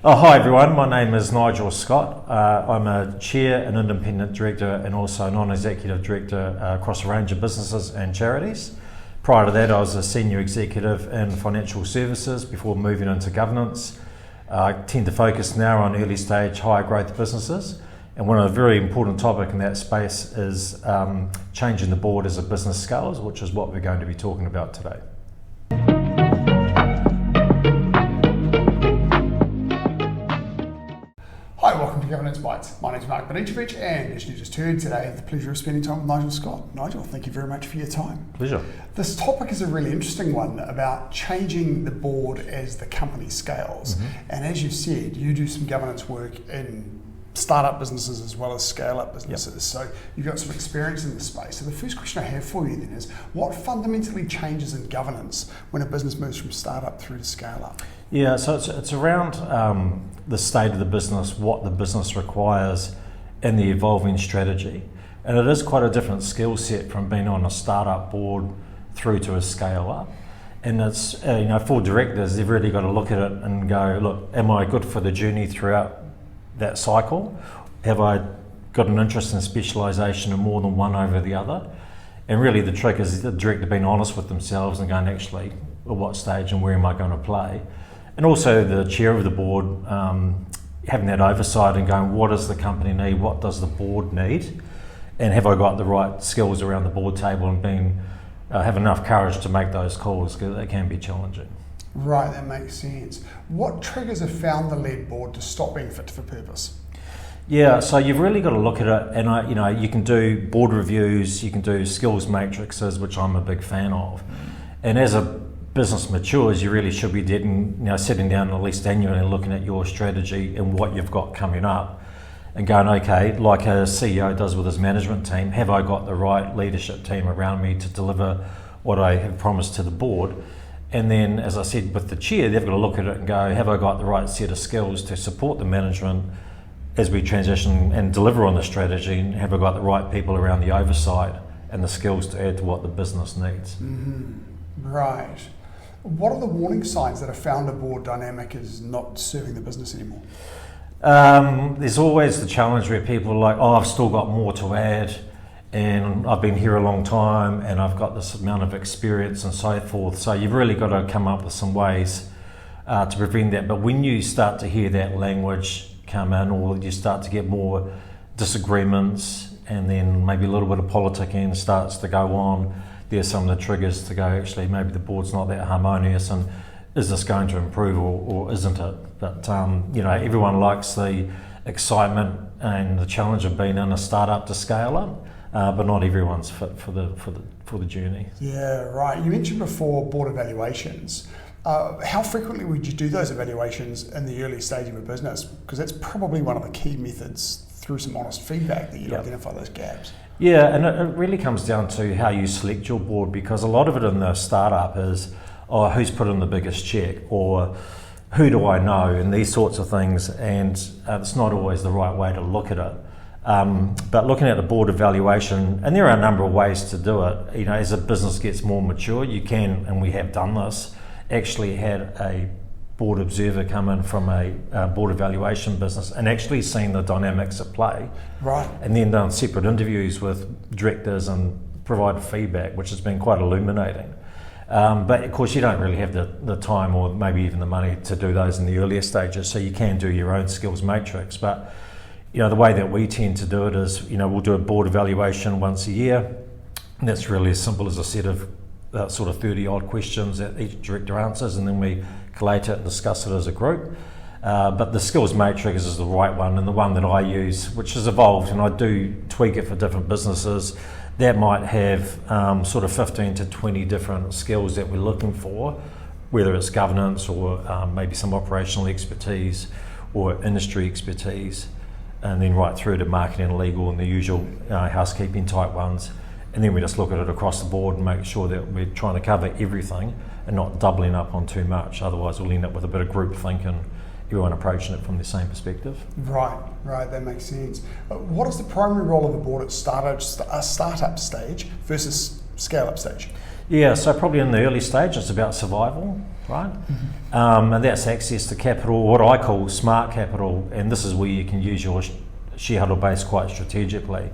Hi everyone, my name is Nigel Scott. I'm a chair, an independent director and also a non-executive director across a range of businesses and charities. Prior to that I was a senior executive in financial services before moving into governance. I tend to focus now on early stage higher growth businesses, and one of the very important topic in that space is changing the board as a business scales, which is what we're going to be talking about today. Hi, welcome to Governance Bites. My name is Banicevich, and as you just heard today, I have the pleasure of spending time with Nigel Scott. Nigel, thank you very much for your time. Pleasure. This topic is a really interesting one about changing the board as the company scales. And as you said, you do some governance work in startup businesses as well as scale-up businesses. So you've got some experience in this space. So the first question I have for you then is, what fundamentally changes in governance when a business moves from startup through to scale-up? Yeah, so it's around the state of the business, what the business requires, and the evolving strategy. And it is quite a different skill set from being on a startup board through to a scale-up. And it's, for directors, they've really got to look at it and go, look, am I good for the journey throughout that cycle? Have I got an interest in specialisation in more than one over the other? And really the trick is the director being honest with themselves and going, actually, at what stage and where am I going to play? And also the chair of the board having that oversight and going, what does the company need? What does the board need? And have I got the right skills around the board table and have enough courage to make those calls, because they can be challenging. Right, that makes sense. What triggers a founder-led board to stop being fit for purpose? Yeah, so you've really got to look at it, and you can do board reviews, you can do skills matrices, which I'm a big fan of. And as a business matures, you really should be sitting down at least annually and looking at your strategy and what you've got coming up, and going, okay, like a CEO does with his management team, have I got the right leadership team around me to deliver what I have promised to the board? And then, as I said, with the chair, they've got to look at it and go, have I got the right set of skills to support the management as we transition and deliver on the strategy, and have I got the right people around the oversight and the skills to add to what the business needs? Right. What are the warning signs that a founder board dynamic is not serving the business anymore? There's always the challenge where people are like, I've still got more to add, and I've been here a long time and I've got this amount of experience and so forth. So you've really got to come up with some ways to prevent that. But when you start to hear that language come in, or you start to get more disagreements, and then maybe a little bit of politicking starts to go on, there's some of the triggers to go, actually, maybe the board's not that harmonious, and is this going to improve or isn't it? But everyone likes the excitement and the challenge of being in a startup to scale up, but not everyone's fit for the journey. Yeah, right. You mentioned before board evaluations. How frequently would you do those evaluations in the early stage of a business? Because that's probably one of the key methods through some honest feedback that you identify those gaps. Yeah, and it really comes down to how you select your board, because a lot of it in the startup is, who's put in the biggest check, or who do I know, and these sorts of things, and it's not always the right way to look at it. But looking at the board evaluation, and there are a number of ways to do it. As a business gets more mature, you can, and we have done this, actually had a board observer come in from a board evaluation business and actually seen the dynamics at play. Right. And then done separate interviews with directors and provided feedback, which has been quite illuminating. But of course you don't really have the time or maybe even the money to do those in the earlier stages, so you can do your own skills matrix. But the way that we tend to do it is, we'll do a board evaluation once a year, and that's really as simple as a set of sort of 30 odd questions that each director answers, and then we collate it and discuss it as a group. But the skills matrix is the right one, and the one that I use, which has evolved, and I do tweak it for different businesses, that might have sort of 15 to 20 different skills that we're looking for, whether it's governance or maybe some operational expertise or industry expertise, and then right through to marketing and legal and the usual housekeeping type ones. And then we just look at it across the board and make sure that we're trying to cover everything and not doubling up on too much. Otherwise we'll end up with a bit of group think and everyone approaching it from the same perspective. Right, that makes sense. What is the primary role of a board at startup stage versus scale-up stage? Yeah, so probably in the early stage it's about survival. right? And that's access to capital, what I call smart capital, and this is where you can use your shareholder base quite strategically.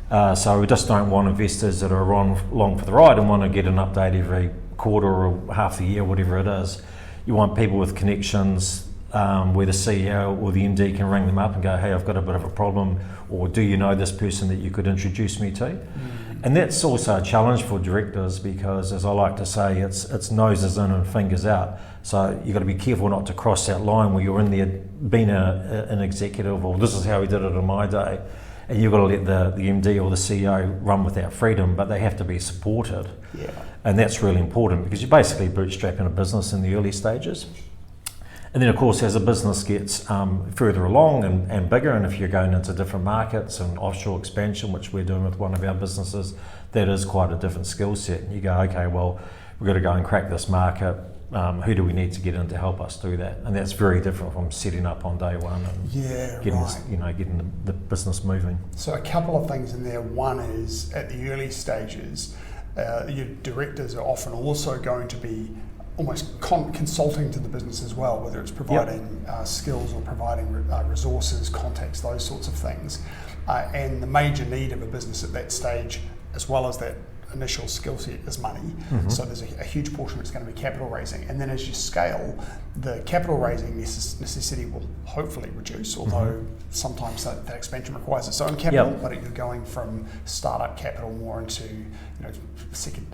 So we just don't want investors that are along for the ride and want to get an update every quarter or half a year, whatever it is. You want people with connections where the CEO or the MD can ring them up and go, hey, I've got a bit of a problem, or do you know this person that you could introduce me to? And that's also a challenge for directors because, as I like to say, it's noses in and fingers out. So you've got to be careful not to cross that line where you're in there being an executive, or this is how we did it in my day, and you've got to let the MD or the CEO run with that freedom, but they have to be supported. Yeah. And that's really important because you're basically bootstrapping a business in the early stages. And then, of course, as a business gets further along and bigger, and if you're going into different markets and offshore expansion, which we're doing with one of our businesses, that is quite a different skill set. And you go, okay, well, we've got to go and crack this market. Who do we need to get in to help us do that? And that's very different from setting up on day one and getting the business moving. So a couple of things in there. One is at the early stages, your directors are often also going to be almost consulting to the business as well, whether it's providing skills or providing resources, contacts, those sorts of things. And the major need of a business at that stage, as well as that initial skill set, is money. So there's a huge portion of it's going to be capital raising. And then as you scale, the capital raising necessity will hopefully reduce, although sometimes that expansion requires its own capital, but you're going from startup capital more into second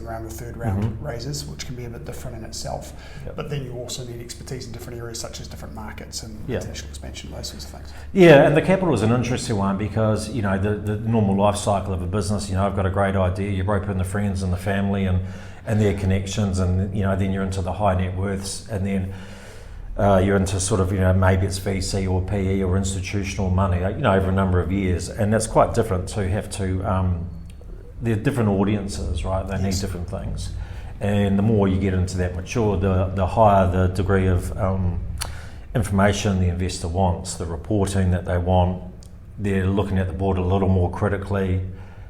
round or third round raises, which can be a bit different in itself. But then you also need expertise in different areas such as different markets and international expansion, those sorts of things. Yeah, and the capital is an interesting one because the normal life cycle of a business, I've got a great idea, you rope in the friends and the family and their connections, and then you're into the high net worths, and then you're into sort of maybe it's VC or PE or institutional money over a number of years, and that's quite different to have to they're different audiences, right? They need different things, and the more you get into that mature, the higher the degree of information the investor wants, the reporting that they want. They're looking at the board a little more critically,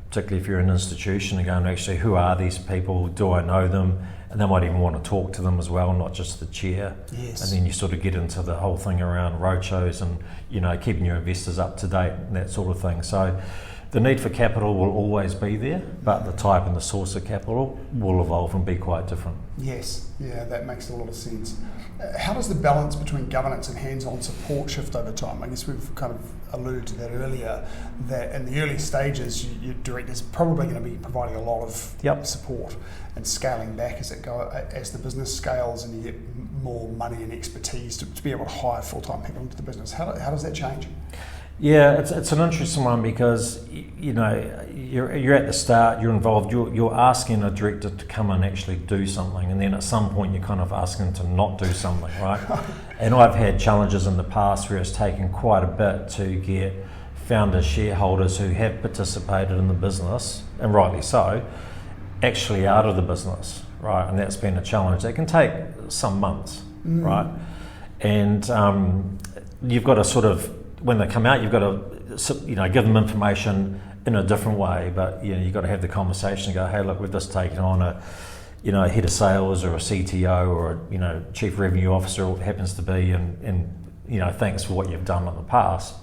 particularly if you're an institution, and going, actually, who are these people? Do I know them? And they might even want to talk to them as well, not just the chair. Yes. And then you sort of get into the whole thing around roadshows and keeping your investors up to date and that sort of thing. So the need for capital will always be there, but the type and the source of capital will evolve and be quite different. Yes, yeah, that makes a lot of sense. How does the balance between governance and hands-on support shift over time? I guess we've kind of alluded to that earlier, that in the early stages, your director's probably going to be providing a lot of support and scaling back as the business scales and you get more money and expertise to be able to hire full-time people into the business. How does that change? Yeah, it's an interesting one because you're at the start, you're involved, you're asking a director to come and actually do something, and then at some point you're kind of asking them to not do something, right? And I've had challenges in the past where it's taken quite a bit to get founder shareholders who have participated in the business, and rightly so, actually out of the business, right? And that's been a challenge. That can take some months, right? And you've got to sort of, when they come out, you've got to give them information in a different way, but you've got to have the conversation and go, hey, look, we've just taken on a head of sales or a CTO or a chief revenue officer, or what happens to be, and thanks for what you've done in the past.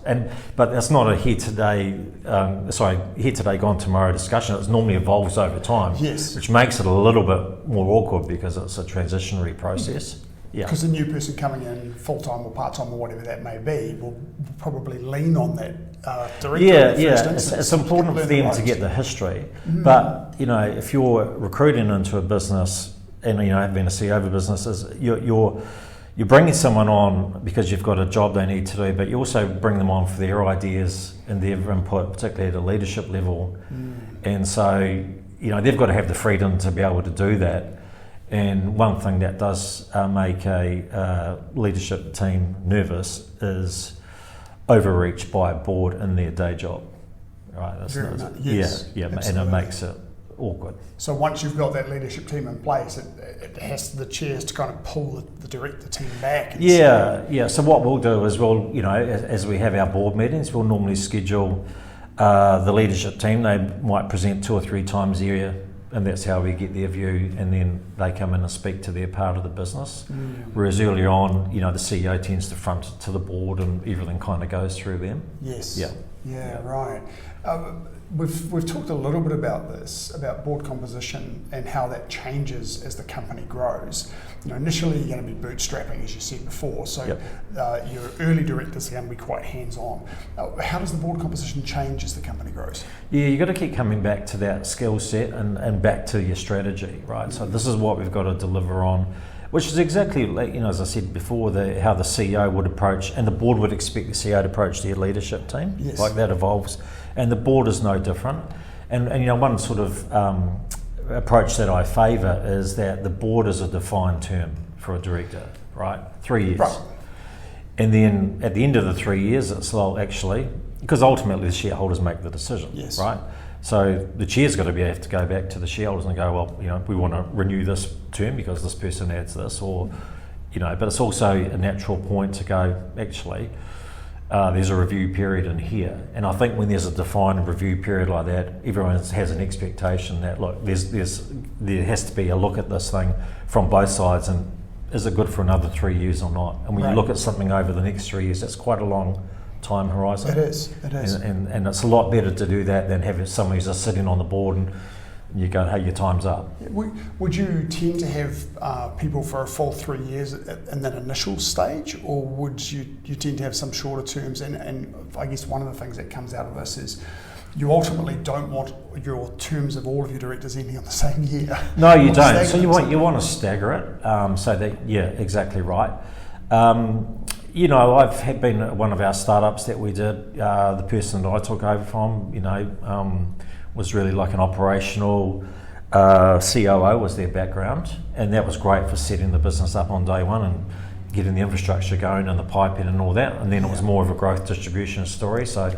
But that's not a here today, gone tomorrow discussion. It normally evolves over time, which makes it a little bit more awkward because it's a transitionary process. Yeah. Because the new person coming in full-time or part-time or whatever that may be will probably lean on that director. It's important for them to get the history. But if you're recruiting into a business and have been a CEO of a business, you're bringing someone on because you've got a job they need to do, but you also bring them on for their ideas and their input, particularly at a leadership level. And so they've got to have the freedom to be able to do that. And one thing that does make a leadership team nervous is overreach by a board in their day job. Right? And it makes it awkward. So once you've got that leadership team in place, it has the chairs to kind of pull the director team back. So what we'll do is as we have our board meetings, we'll normally schedule the leadership team. They might present 2 or 3 times a year and that's how we get their view, and then they come in and speak to their part of the business. Whereas earlier on, the CEO tends to front it to the board, and everything kind of goes through them. Yes. Yeah. Right. We've talked a little bit about this, about board composition and how that changes as the company grows. Initially you're going to be bootstrapping, as you said before, so your early directors are going to be quite hands-on. How does the board composition change as the company grows? Yeah, you've got to keep coming back to that skill set and back to your strategy, right? So this is what we've got to deliver on, which is exactly, as I said before, how the CEO would approach, and the board would expect the CEO to approach their leadership team. Yes. Like that evolves, and the board is no different. And one sort of approach that I favour is that the board is a defined term for a director, right? 3 years. Right. And then at the end of the 3 years, it's actually, because ultimately the shareholders make the decision, Yes. right? So the chair's got to have to go back to the shareholders and go, well, we want to renew this term because this person adds this, or, but it's also a natural point to go, actually, there's a review period in here. And I think when there's a defined review period like that, everyone has an expectation that, look, there has to be a look at this thing from both sides, and is it good for another 3 years or not? And when you look at something over the next 3 years, that's quite a long time horizon. It is. And it's a lot better to do that than having someone who's just sitting on the board and you go, hey, your time's up. Would you tend to have people for a full 3 years in that initial stage, or would you tend to have some shorter terms? And I guess one of the things that comes out of this is you ultimately don't want your terms of all of your directors ending on the same year. No, you don't. So you want to stagger it so that, exactly right. I've been one of our startups that we did. The person that I took over from, was really like an operational COO was their background, and that was great for setting the business up on day one and getting the infrastructure going and the piping and all that. And then it was more of a growth distribution story. So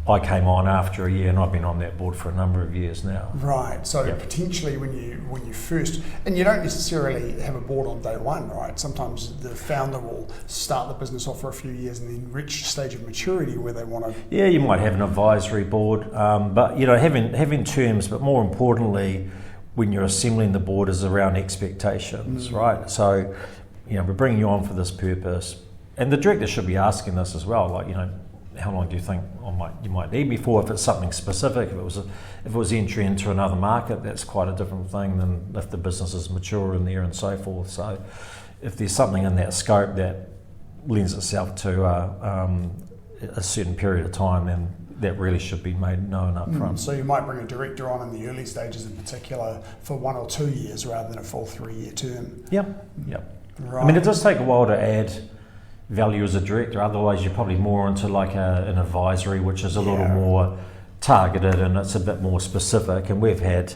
I came on after a year, and I've been on that board for a number of years now. Right. So potentially when you first, and you don't necessarily have a board on day one, right? Sometimes the founder will start the business off for a few years and then reach a stage of maturity where they want to. Yeah, you might have an advisory board, but having terms, but more importantly, when you're assembling the board, is around expectations, right? So, we're bringing you on for this purpose, and the director should be asking this as well, like, how long do you think you might need me for? If it's something specific, if it was entry into another market, that's quite a different thing than if the business is mature in there and so forth. So if there's something in that scope that lends itself to a certain period of time, then that really should be made known up front. So you might bring a director on in the early stages in particular for 1 or 2 years rather than a full 3-year term. Yep. Right. I mean, it does take a while to add value as a director, otherwise you're probably more into like an advisory, which is a little more targeted and it's a bit more specific. And we've had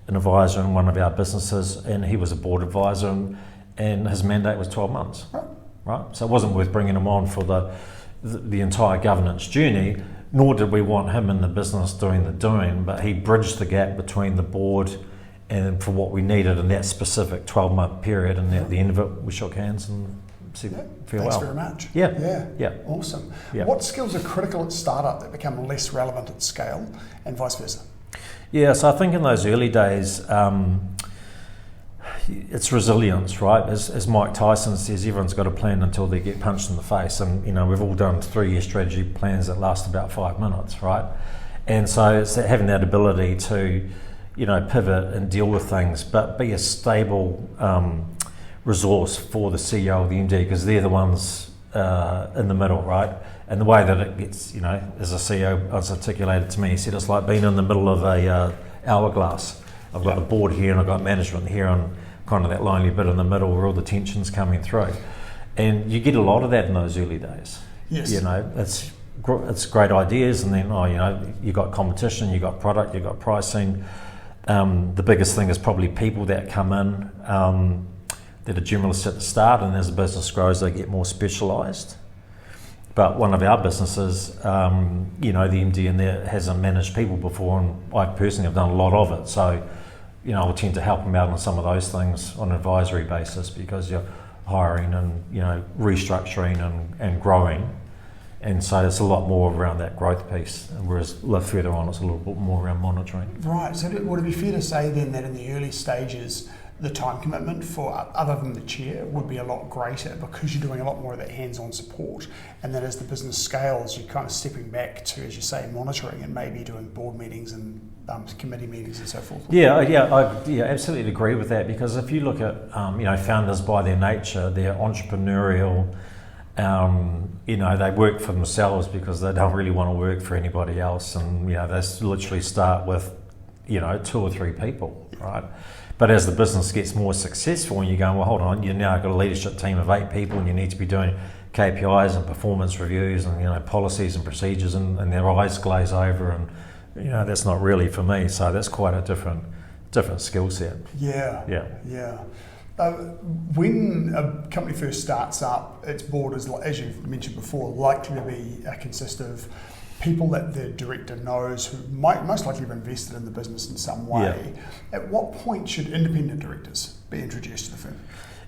an advisor in one of our businesses, and he was a board advisor, and his mandate was 12 months. Right? So it wasn't worth bringing him on for the entire governance journey, nor did we want him in the business doing the doing, but he bridged the gap between the board and for what we needed in that specific 12-month period, and at the end of it we shook hands and Thanks very much. Yeah. Awesome. Yeah. What skills are critical at startup that become less relevant at scale, and vice versa? Yeah, so I think in those early days, it's resilience, right? As Mike Tyson says, everyone's got a plan until they get punched in the face, and we've all done 3-year strategy plans that last about 5 minutes, right? And so it's having that ability to, pivot and deal with things, but be a stable resource for the CEO or the MD, because they're the ones in the middle, right? And the way that it gets, as a CEO was articulated to me, he said it's like being in the middle of a hourglass. I've got the board here and I've got management here, and kind of that lonely bit in the middle where all the tension's coming through. And you get a lot of that in those early days. Yes. It's great ideas, and then you got competition, you got product, you got pricing. The biggest thing is probably people that come in that are generalists at the start, and as the business grows they get more specialised. But one of our businesses, the MD in there hasn't managed people before, and I personally have done a lot of it, so I'll tend to help them out on some of those things on an advisory basis, because you're hiring and restructuring and growing, And so it's a lot more around that growth piece, whereas further on it's a little bit more around monitoring. Right, so would it be fair to say then that in the early stages, the time commitment for other than the chair would be a lot greater because you're doing a lot more of that hands-on support, and that as the business scales, you're kind of stepping back to, as you say, monitoring and maybe doing board meetings and committee meetings and so forth? I absolutely agree with that, because if you look at founders by their nature, they're entrepreneurial. They work for themselves because they don't really want to work for anybody else, and they literally start with 2 or 3 people, right? But as the business gets more successful, and you're going, well, hold on, you've now got a leadership team of 8 people, and you need to be doing KPIs and performance reviews and policies and procedures, and their eyes glaze over, and that's not really for me. So that's quite a different skill set. Yeah. When a company first starts up, its board is, as you've mentioned before, likely to be consist of people that the director knows who might most likely have invested in the business in some way. Yeah. At what point should independent directors be introduced to the firm?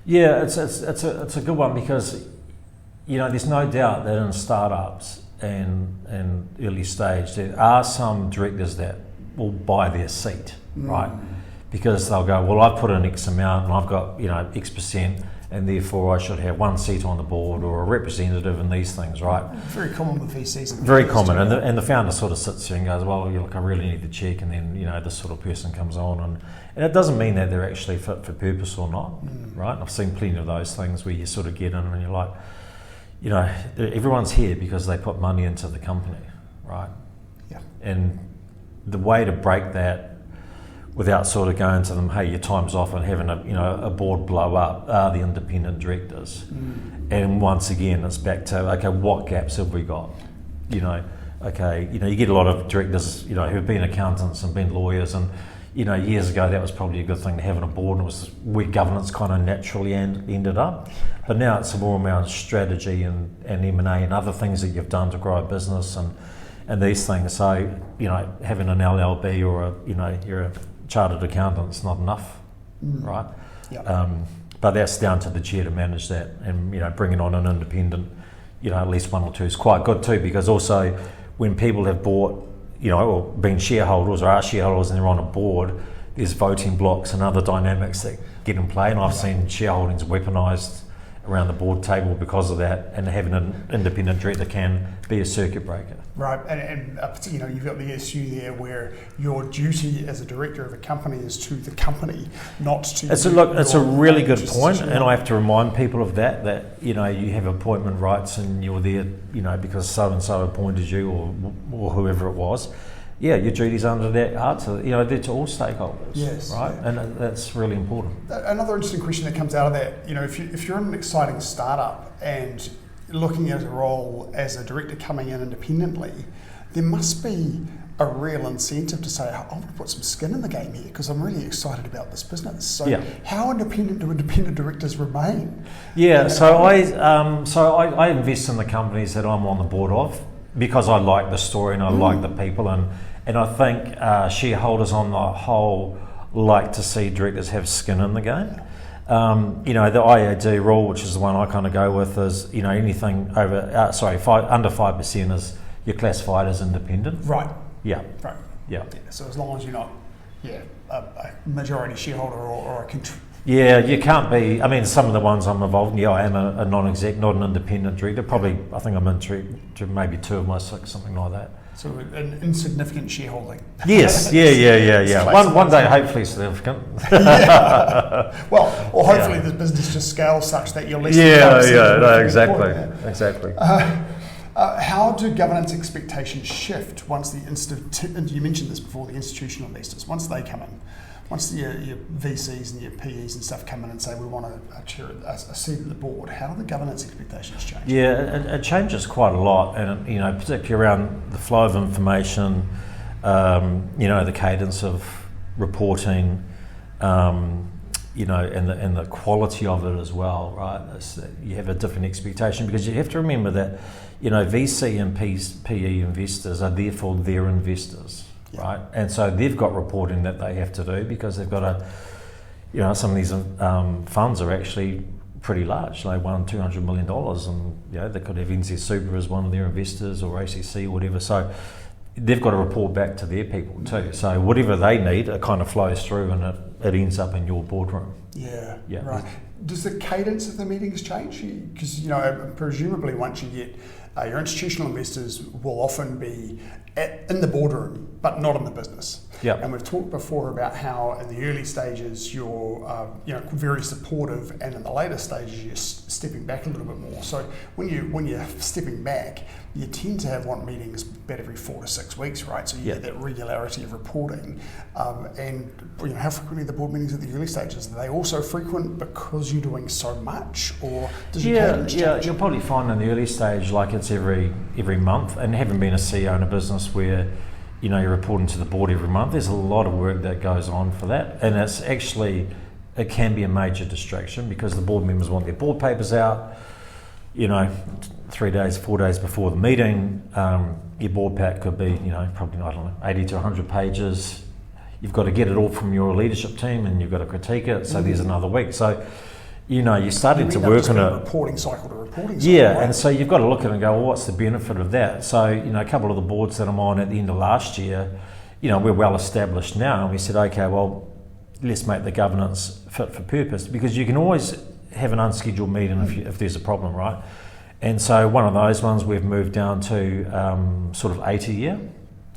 Yeah, it's a good one, because there's no doubt that in startups and early stage there are some directors that will buy their seat, right? Because they'll go, well, I've put in X amount and I've got X percent, and therefore I should have 1 seat on the board or a representative in these things, right? Very common with VCs. Very common, and the founder sort of sits there and goes, well, look, I really need the check, and then this sort of person comes on, and it doesn't mean that they're actually fit for purpose or not, right? I've seen plenty of those things where you sort of get in and you're like, everyone's here because they put money into the company, right? Yeah. And the way to break that without sort of going to them, hey, your time's off, and having a board blow up, are the independent directors. And once again, it's back to, okay, what gaps have we got? You get a lot of directors, who've been accountants and been lawyers, and years ago that was probably a good thing to have on a board, and it was where governance kind of naturally ended up. But now it's more around strategy and M&A and other things that you've done to grow a business and these things. So, having an LLB or you're a chartered accountant's not enough, right? Yep. But that's down to the chair to manage that, and bringing on an independent, at least 1 or 2 is quite good too, because also when people have bought, or been shareholders or are shareholders and they're on a board, there's voting blocks and other dynamics that get in play, and I've seen shareholdings weaponised around the board table because of that, and having an independent director can be a circuit breaker. Right, and you've got the issue there where your duty as a director of a company is to the company, not to. It's a really good point, and I have to remind people of that you have appointment rights, and you're there, because so and so appointed you, or whoever it was. Yeah, your duties under that are to, they're to all stakeholders. Yes, right, yeah. And that's really important. Another interesting question that comes out of that, if you're in an exciting startup and looking at a role as a director coming in independently, there must be a real incentive to say, I want to put some skin in the game here because I'm really excited about this business. So how independent do independent directors remain? Yeah, so I invest in the companies that I'm on the board of, because I like the story and I like the people, and I think shareholders on the whole like to see directors have skin in the game. The IAD rule, which is the one I kind of go with, is anything over under 5% is you're classified as independent. Right. Yeah. Right. Yeah. So as long as you're not, a majority shareholder or a Yeah, you can't be. I mean, some of the ones I'm involved in, I am a non-exec, not an independent director. Probably, I think I'm into maybe 2 of my 6, something like that. So an insignificant shareholding. Yes, yeah. One day, hopefully significant. Well, or hopefully the business just scales such that you're less. Exactly. How do governance expectations shift once you mentioned this before, the institutional investors, once they come in? Once your VCs and your PEs and stuff come in and say, we want a seat at the board, how do the governance expectations change? Yeah, it changes quite a lot, and particularly around the flow of information, the cadence of reporting, and the quality of it as well, right? You have a different expectation, because you have to remember that, VC and PE investors are therefore their investors. Right, and so they've got reporting that they have to do, because they've got some of these funds are actually pretty large. They won $200 million, and they could have NZ Super as one of their investors, or ACC or whatever. So they've got to report back to their people too. So whatever they need, it kind of flows through, and it ends up in your boardroom. Yeah. Yeah. Right. Does the cadence of the meetings change? Because presumably once you get your institutional investors will often be in the boardroom, but not in the business. Yeah. And we've talked before about how in the early stages you're very supportive, and in the later stages you're stepping back a little bit more. So when you're stepping back, you tend to want meetings about every 4 to 6 weeks, right? So you get that regularity of reporting. And how frequently are the board meetings at the early stages? Are they also frequent because you're doing so much, or does your cadence change? You'll probably find in the early stage like it's every month. And having been a CEO in a business where you're reporting to the board every month, there's a lot of work that goes on for that, and it can be a major distraction because the board members want their board papers out 3 days, 4 days before the meeting. Your board pack could be probably 80 to 100 pages. You've got to get it all from your leadership team, and you've got to critique it, so there's another week. So you're starting to work on a reporting cycle to reporting cycle. Yeah, right? and so you've got to look at it and go, well, what's the benefit of that? So, a couple of the boards that I'm on at the end of last year, we're well established now, and we said, okay, well, let's make the governance fit for purpose, because you can always have an unscheduled meeting if there's a problem, right? And so one of those ones we've moved down to sort of 8 a year.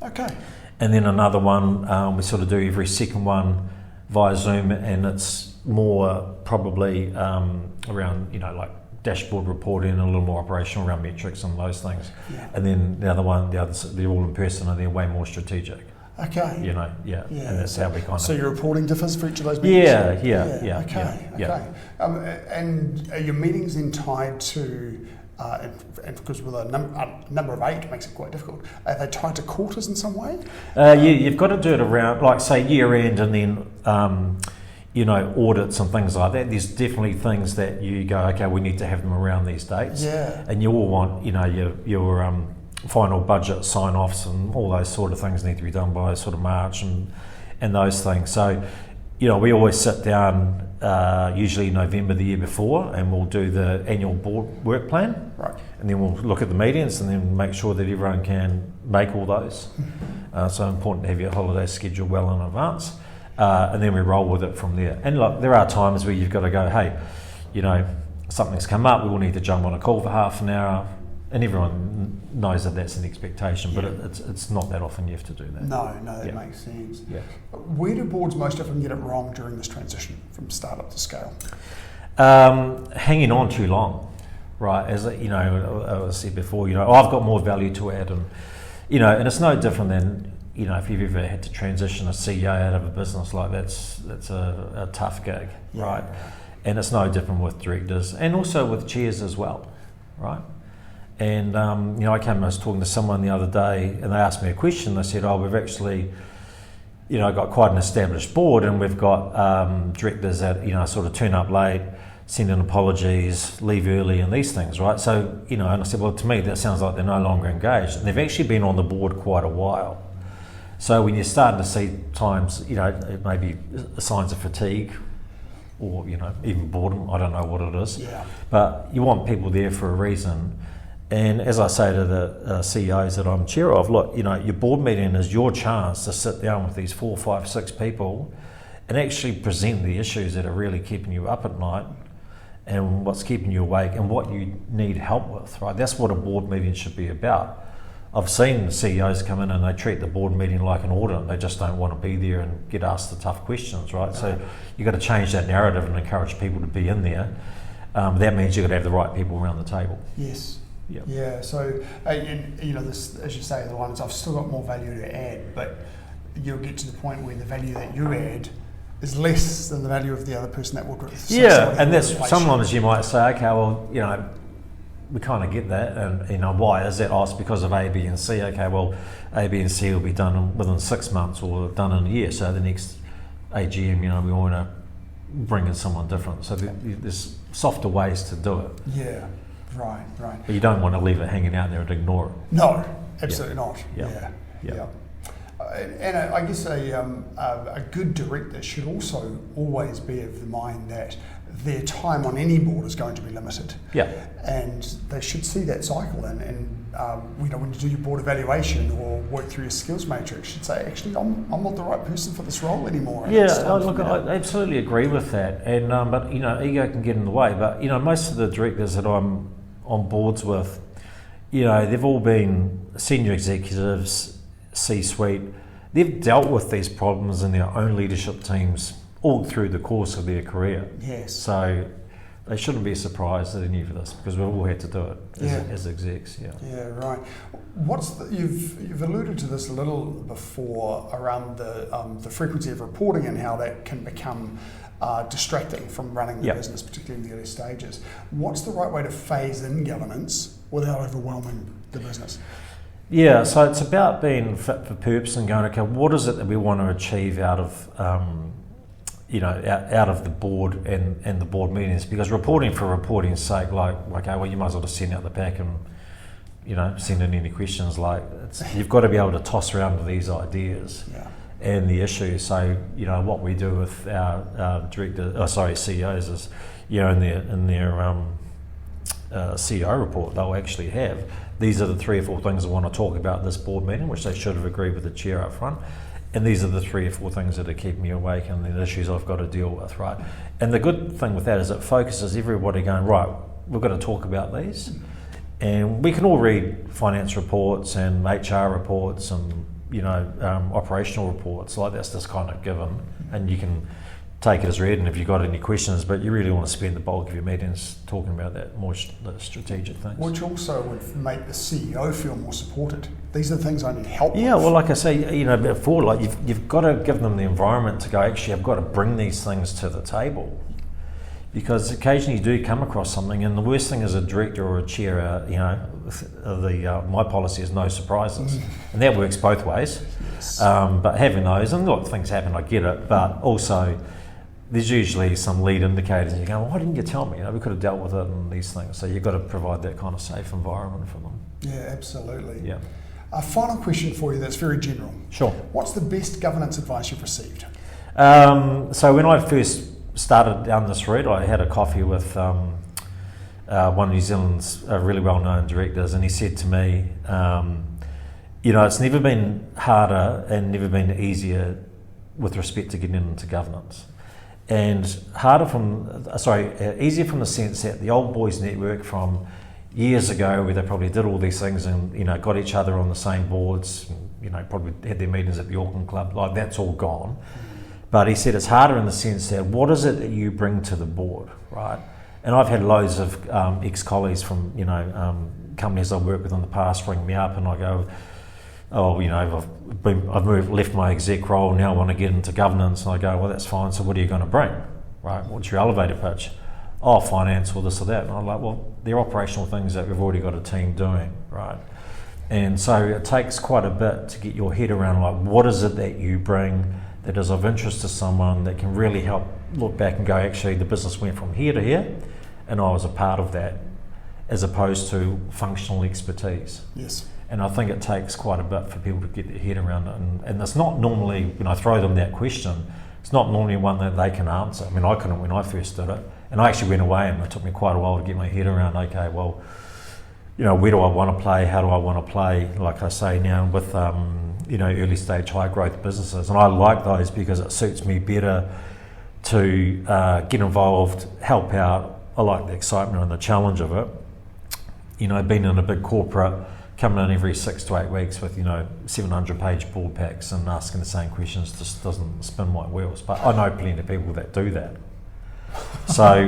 Okay. And then another one we sort of do every second one via Zoom, and it's more probably around like dashboard reporting and a little more operational around metrics and those things. Yeah. And then the others, they're all in person, and they're way more strategic. Okay. And that's how we kind of. So your reporting differs for each of those meetings? Yeah. Okay. And are your meetings then tied to, and because with a number of 8 makes it quite difficult, are they tied to quarters in some way? You've got to do it around, like say year end, and then audits and things like that. There's definitely things that you go, okay, we need to have them around these dates. Yeah. And you all want, your final budget sign-offs and all those sort of things need to be done by sort of March and those things. So, we always sit down usually November the year before, and we'll do the annual board work plan. Right. And then we'll look at the meetings and then make sure that everyone can make all those. So important to have your holiday schedule well in advance. And then we roll with it from there. And look, there are times where you've got to go, hey, something's come up, we will need to jump on a call for half an hour. And everyone knows that that's an expectation, but it's not that often you have to do that. No, that makes sense. Yeah. Where do boards most often get it wrong during this transition from startup to scale? Hanging on too long, right? As I said before, I've got more value to add, and and it's no different than if you've ever had to transition a CEO out of a business, like that's a tough gig, right? And it's no different with directors, and also with chairs as well, right? And I was talking to someone the other day, and they asked me a question. They said, we've actually got quite an established board, and we've got directors that sort of turn up late, send in apologies, leave early, and these things, right? So and I said, well, to me that sounds like they're no longer engaged, and they've actually been on the board quite a while. So when you're starting to see times, it may be signs of fatigue, or even boredom, I don't know what it is. Yeah. But you want people there for a reason. And as I say to the CEOs that I'm chair of, look, your board meeting is your chance to sit down with these 4, 5, 6 people and actually present the issues that are really keeping you up at night, and what's keeping you awake, and what you need help with, right? That's what a board meeting should be about. I've seen CEOs come in and they treat the board meeting like an audit. They just don't want to be there and get asked the tough questions, right? So you've got to change that narrative and encourage people to be in there. That means you've got to have the right people around the table. Yes. Yep. Yeah, so this, as you say, the ones I've still got more value to add, but you'll get to the point where the value that you add is less than the value of the other person that would. And that's sometimes you might say, okay, well, we kind of get that, and why is that? It's because of A, B, and C. Okay, well, A, B, and C will be done within 6 months, or done in a year. So the next AGM, we want to bring in someone different. So there's softer ways to do it. Yeah. Right. But you don't want to leave it hanging out there and ignore it. No, absolutely not. Yeah. And I guess a good director should also always be of the mind that their time on any board is going to be limited. Yeah. And they should see that cycle. And when you do your board evaluation or work through your skills matrix, you should say, actually, I'm not the right person for this role anymore. And I absolutely agree with that. And but ego can get in the way. But most of the directors that I'm on boards with, they've all been senior executives, C-suite. They've dealt with these problems in their own leadership teams all through the course of their career. Yes. So they shouldn't be surprised at any of this because we've all had to do it as execs. Yeah. Yeah, right. You've alluded to this a little before around the frequency of reporting and how that can become distracting from running the business, particularly in the early stages. What's the right way to phase in governance without overwhelming the business? Yeah, so it's about being fit for purpose and going, okay, what is it that we want to achieve out of out of the board and the board meetings? Because reporting for reporting's sake, you might as well just send out the pack and send in any questions. You've got to be able to toss around these ideas and the issues. So what we do with our CEOs is in their CEO report they'll actually have, these are the 3 or 4 things I want to talk about this board meeting, which they should have agreed with the chair up front. And these are the 3 or 4 things that are keeping me awake and the issues I've got to deal with, right? And the good thing with that is it focuses everybody going, right, we've got to talk about these. And we can all read finance reports and HR reports and, operational reports. That's just kind of given. And you can take it as read, and if you've got any questions, but you really want to spend the bulk of your meetings talking about that more the strategic things. Which also would make the CEO feel more supported. These are the things I need help with. Yeah, well, like I say, before, you've got to give them the environment to go, actually, I've got to bring these things to the table. Because occasionally you do come across something, and the worst thing as a director or a chair, my policy is no surprises. And that works both ways. Yes. But having those, and look, things happen, I get it, but also there's usually some lead indicators and you go, well, why didn't you tell me? We could have dealt with it and these things. So you've got to provide that kind of safe environment for them. Yeah, absolutely. Yeah. A final question for you that's very general. Sure. What's the best governance advice you've received? So when I first started down this route, I had a coffee with one of New Zealand's really well-known directors, and he said to me, it's never been harder and never been easier with respect to getting into governance. And easier from the sense that the old boys network from years ago, where they probably did all these things and got each other on the same boards, probably had their meetings at the Auckland Club, that's all gone. But he said it's harder in the sense that what is it that you bring to the board, right? And I've had loads of ex-colleagues from companies I've worked with in the past ring me up, and I go, I've left my exec role, now I want to get into governance. And I go, well, that's fine, so what are you going to bring, right? What's your elevator pitch? Oh, finance or this or that. And I'm like, well, they're operational things that we've already got a team doing, right? And so it takes quite a bit to get your head around, what is it that you bring that is of interest to someone that can really help look back and go, actually, the business went from here to here, and I was a part of that, as opposed to functional expertise. Yes. And I think it takes quite a bit for people to get their head around it. And it's not normally, when I throw them that question, it's not normally one that they can answer. I mean, I couldn't when I first did it. And I actually went away, and it took me quite a while to get my head around, okay, well, where do I want to play? How do I want to play? Like I say now, with, early stage, high growth businesses. And I like those because it suits me better to get involved, help out. I like the excitement and the challenge of it. Being in a big corporate, coming in every 6 to 8 weeks with 700-page board packs and asking the same questions just doesn't spin my wheels. But I know plenty of people that do that. So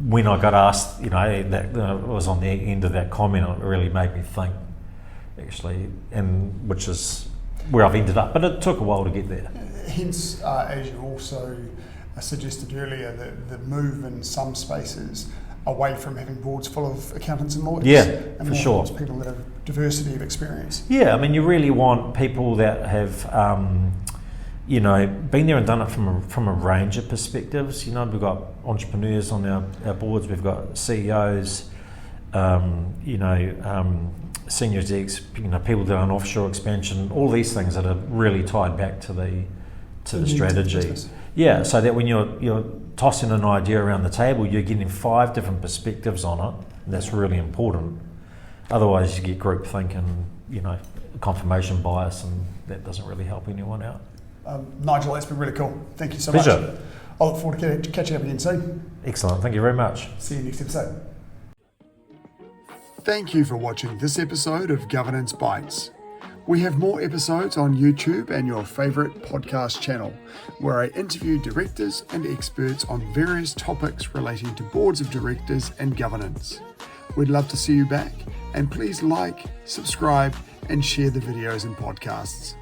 when I got asked, that was on the end of that comment, it really made me think, actually, and which is where I've ended up. But it took a while to get there. Hence, as you also suggested earlier, the move in some spaces away from having boards full of accountants and lawyers. Yeah, and for sure. People that have diversity of experience. Yeah, I mean, you really want people that have, been there and done it from a range of perspectives. We've got entrepreneurs on our boards, we've got CEOs, senior execs, people that are on offshore expansion, all these things that are really tied back to to the strategy. Yeah, so that when you're tossing an idea around the table, you're getting 5 different perspectives on it. And that's really important. Otherwise, you get groupthink and confirmation bias, and that doesn't really help anyone out. Nigel, that's been really cool. Thank you so Pleasure. much. I look forward to catching up again soon. Excellent. Thank you very much. See you next episode. Thank you for watching this episode of Governance Bites. We have more episodes on YouTube and your favourite podcast channel, where I interview directors and experts on various topics relating to boards of directors and governance. We'd love to see you back, and please like, subscribe, and share the videos and podcasts.